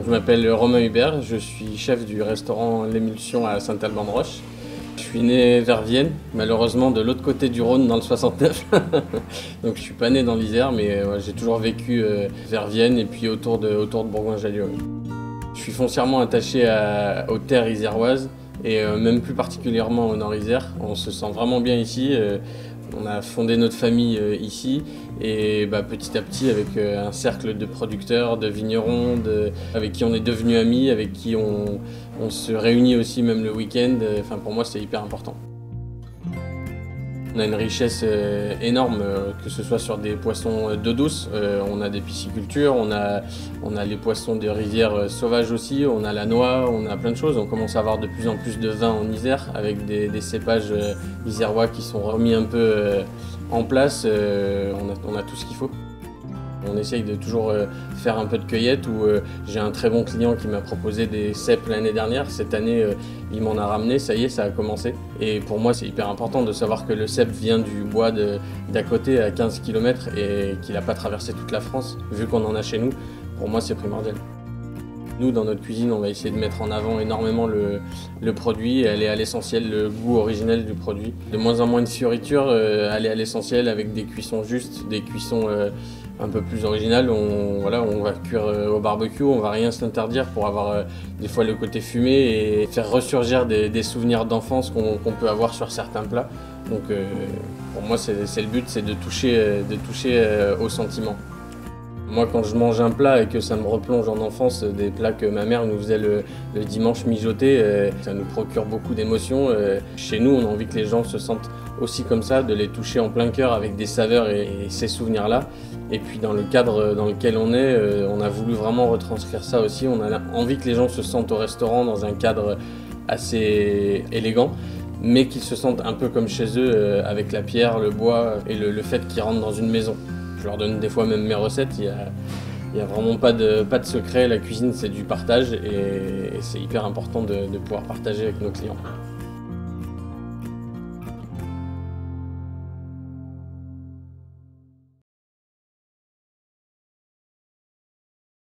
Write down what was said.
Je m'appelle Romain Hubert, je suis chef du restaurant L'Émulsion à Saint-Alban-de-Roche. Je suis né vers Vienne, malheureusement de l'autre côté du Rhône dans le 69. Donc je suis pas né dans l'Isère, mais ouais, j'ai toujours vécu vers Vienne et puis autour de Bourgoin-Jallieu. Je suis foncièrement attaché aux terres iséroises et même plus particulièrement au Nord-Isère. On se sent vraiment bien ici. On a fondé notre famille ici et petit à petit avec un cercle de producteurs, de vignerons, avec qui on est devenus amis, avec qui on se réunit aussi même le week-end. Enfin, pour moi c'est hyper important. On a une richesse énorme, que ce soit sur des poissons d'eau douce, on a des piscicultures, on a les poissons de rivière sauvages aussi, on a la noix, on a plein de choses. On commence à avoir de plus en plus de vins en Isère avec des cépages isérois qui sont remis un peu en place. On a tout ce qu'il faut. On essaye de toujours faire un peu de cueillette où j'ai un très bon client qui m'a proposé des cèpes l'année dernière. Cette année, il m'en a ramené, ça y est, ça a commencé. Et pour moi, c'est hyper important de savoir que le cèpe vient du bois d'à côté à 15 km et qu'il n'a pas traversé toute la France. Vu qu'on en a chez nous, pour moi, c'est primordial. Nous, dans notre cuisine, on va essayer de mettre en avant énormément le produit, aller à l'essentiel, le goût originel du produit. De moins en moins de fioritures, aller à l'essentiel avec des cuissons justes, des cuissons un peu plus originales. On va cuire au barbecue, on va rien s'interdire pour avoir des fois le côté fumé et faire ressurgir des souvenirs d'enfance qu'on peut avoir sur certains plats. Donc pour moi, c'est le but, c'est de toucher au sentiment. Moi, quand je mange un plat et que ça me replonge en enfance, des plats que ma mère nous faisait le dimanche mijoter, ça nous procure beaucoup d'émotions. Chez nous, on a envie que les gens se sentent aussi comme ça, de les toucher en plein cœur avec des saveurs et ces souvenirs-là. Et puis dans le cadre dans lequel on est, on a voulu vraiment retranscrire ça aussi. On a envie que les gens se sentent au restaurant dans un cadre assez élégant, mais qu'ils se sentent un peu comme chez eux, avec la pierre, le bois et le fait qu'ils rentrent dans une maison. Je leur donne des fois même mes recettes, il y a vraiment pas de secret, la cuisine c'est du partage et c'est hyper important de pouvoir partager avec nos clients.